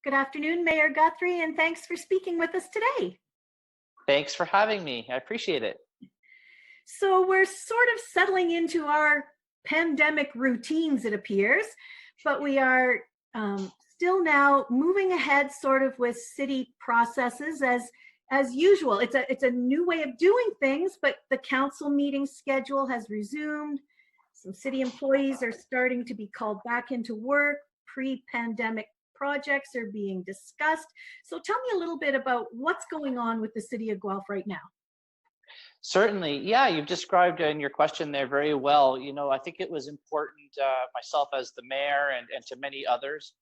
Good afternoon, Mayor Guthrie, and thanks for speaking with us today. Thanks for having me. I appreciate it. So we're sort of settling into our pandemic routines, it appears, but we are still now moving ahead sort of with city processes as usual. It's a new way of doing things, but the council meeting schedule has resumed. Some city employees are starting to be called back into work. Pre-pandemic projects are being discussed. So tell me a little bit about what's going on with the city of Guelph right now. Certainly. Yeah, you've described in your question there very well. I think it was important, myself as the mayor and to many others,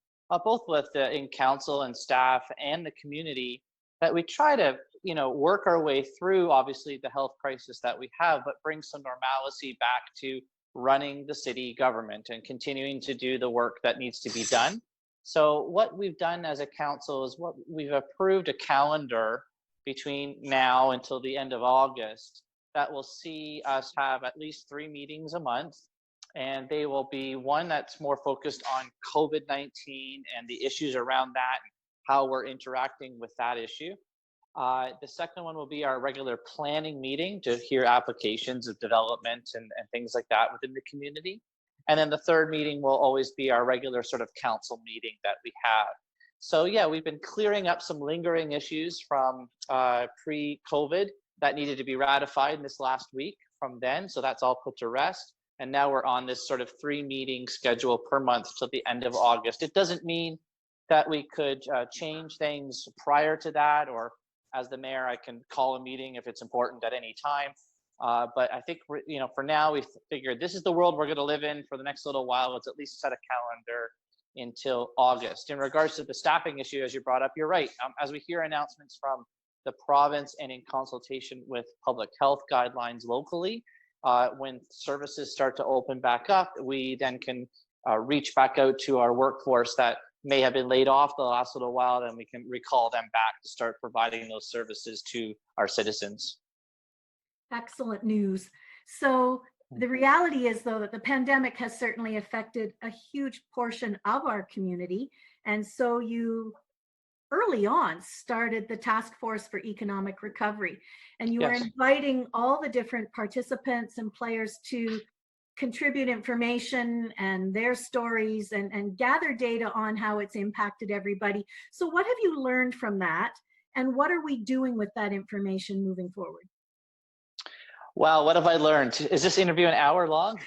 both with in council and staff and the community, that we try to, work our way through, obviously, the health crisis that we have, but bring some normalcy back to running the city government and continuing to do the work that needs to be done. So what we've done as a council is we've approved a calendar between now until the end of August that will see us have at least 3 meetings a month. And they will be one that's more focused on COVID-19 and the issues around that, and how we're interacting with that issue. The second one will be our regular planning meeting to hear applications of development and things like that within the community. And then the third meeting will always be our regular sort of council meeting that we have. So yeah, we've been clearing up some lingering issues from pre-COVID that needed to be ratified in this last week from then. So that's all put to rest. And now we're on this sort of 3 meeting schedule per month till the end of August. It doesn't mean that we could change things prior to that, or as the mayor, I can call a meeting if it's important at any time. But I think, for now, we figured this is the world we're going to live in for the next little while. Let's at least set a calendar until August. In regards to the staffing issue, as you brought up, you're right. As we hear announcements from the province and in consultation with public health guidelines locally, when services start to open back up, we then can reach back out to our workforce that may have been laid off the last little while, then we can recall them back to start providing those services to our citizens. Excellent news. So the reality is, though, that the pandemic has certainly affected a huge portion of our community. And so you early on started the Task Force for Economic Recovery, and you are inviting all the different participants and players to contribute information and their stories and gather data on how it's impacted everybody. So what have you learned from that? And what are we doing with that information moving forward? Wow, what have I learned? Is this interview an hour long?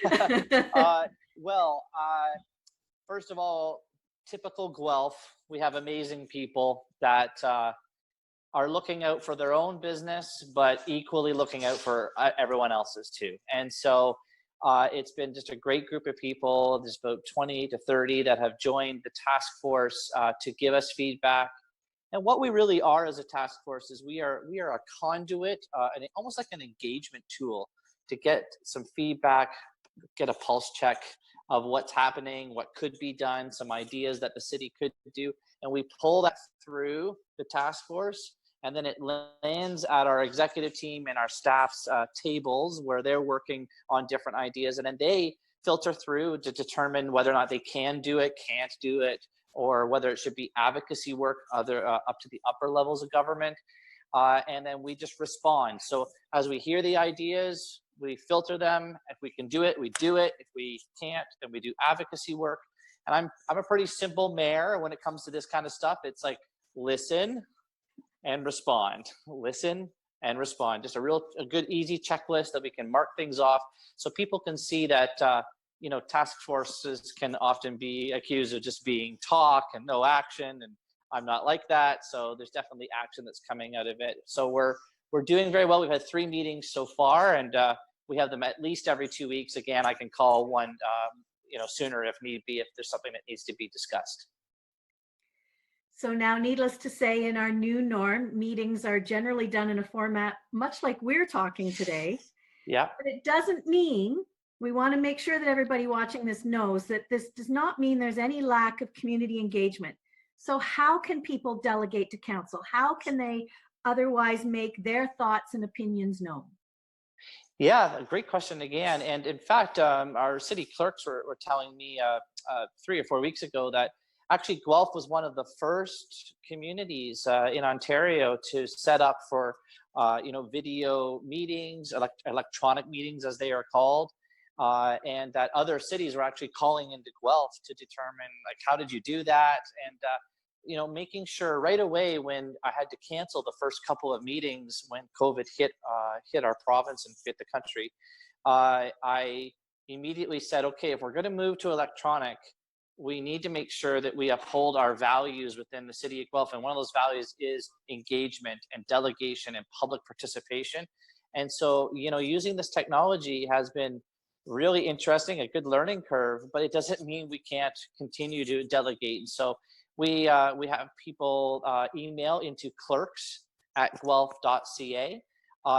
First of all, typical Guelph, we have amazing people that are looking out for their own business, but equally looking out for everyone else's too. And so it's been just a great group of people. There's about 20 to 30 that have joined the task force to give us feedback. And what we really are as a task force is we are a conduit, and almost like an engagement tool to get some feedback, get a pulse check of what's happening, what could be done, some ideas that the city could do. And we pull that through the task force, and then it lands at our executive team and our staff's tables where they're working on different ideas. And then they filter through to determine whether or not they can do it, can't do it, or whether it should be advocacy work up to the upper levels of government. And then we just respond. So as we hear the ideas, we filter them. If we can do it, we do it. If we can't, then we do advocacy work. And I'm a pretty simple mayor when it comes to this kind of stuff. It's like, listen and respond, listen and respond. Just a good, easy checklist that we can mark things off so people can see that, task forces can often be accused of just being talk and no action. And I'm not like that. So there's definitely action that's coming out of it. So we're doing very well. We've had 3 meetings so far, and we have them at least every 2 weeks. Again, I can call one, sooner if need be, if there's something that needs to be discussed. So now, needless to say, in our new norm, meetings are generally done in a format much like we're talking today. Yeah. But it doesn't mean, we want to make sure that everybody watching this knows that this does not mean there's any lack of community engagement. So how can people delegate to council? How can they otherwise make their thoughts and opinions known? Yeah, great question again. And in fact, our city clerks were telling me 3 or 4 weeks ago that Actually, Guelph was one of the first communities in Ontario to set up for video meetings, electronic meetings as they are called, and that other cities were actually calling into Guelph to determine like how did you do that, and making sure right away when I had to cancel the first couple of meetings when COVID hit our province and hit the country, I immediately said, okay, if we're going to move to electronic, we need to make sure that we uphold our values within the city of Guelph. And one of those values is engagement and delegation and public participation. And so, using this technology has been really interesting, a good learning curve, but it doesn't mean we can't continue to delegate. And so we have people email into clerks@guelph.ca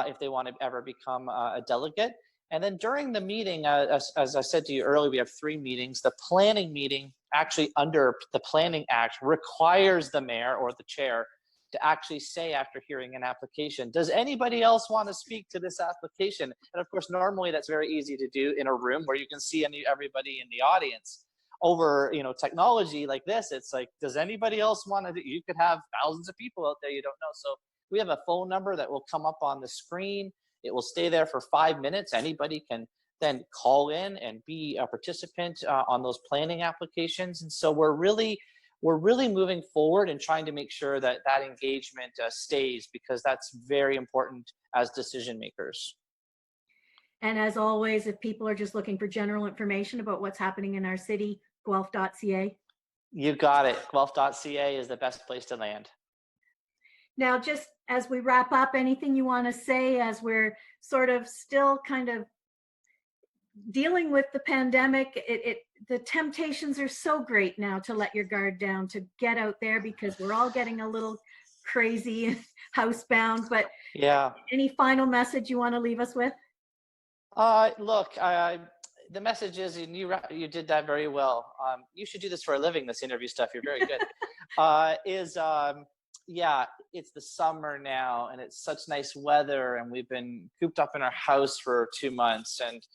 if they want to ever become a delegate. And then during the meeting, as I said to you earlier, we have 3 meetings. The planning meeting, actually under the Planning Act, requires the mayor or the chair to actually say after hearing an application, does anybody else want to speak to this application? And of course, normally that's very easy to do in a room where you can see everybody in the audience. Over technology like this, it's like, does anybody else want to? You could have thousands of people out there you don't know. So we have a phone number that will come up on the screen. It will stay there for 5 minutes. Anybody can then call in and be a participant on those planning applications. And so we're really moving forward and trying to make sure that that engagement stays, because that's very important as decision makers. And as always, if people are just looking for general information about what's happening in our city, guelph.ca. You got it. Guelph.ca is the best place to land. Now, just as we wrap up, anything you want to say as we're sort of still kind of dealing with the pandemic? The temptations are so great now to let your guard down, to get out there, because we're all getting a little crazy, housebound. But yeah, any final message you want to leave us with? Look, the message is, and you did that very well. You should do this for a living, this interview stuff. You're very good. Yeah, it's the summer now and it's such nice weather and we've been cooped up in our house for 2 months, and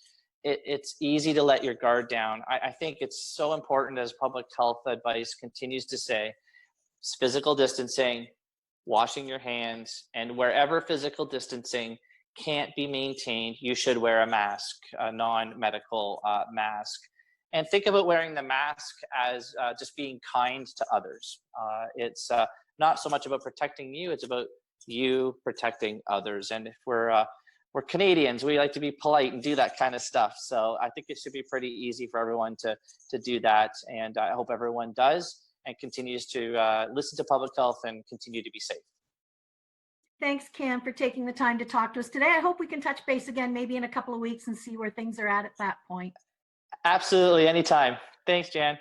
it's easy to let your guard down. I think it's so important, as public health advice continues to say, physical distancing, washing your hands, and wherever physical distancing can't be maintained, you should wear a mask, a non-medical mask. And think about wearing the mask as just being kind to others. It's not so much about protecting you, it's about you protecting others. And if we're Canadians, we like to be polite and do that kind of stuff. So I think it should be pretty easy for everyone to do that. And I hope everyone does and continues to listen to public health and continue to be safe. Thanks, Cam, for taking the time to talk to us today. I hope we can touch base again maybe in a couple of weeks and see where things are at that point. Absolutely, anytime. Thanks, Jan.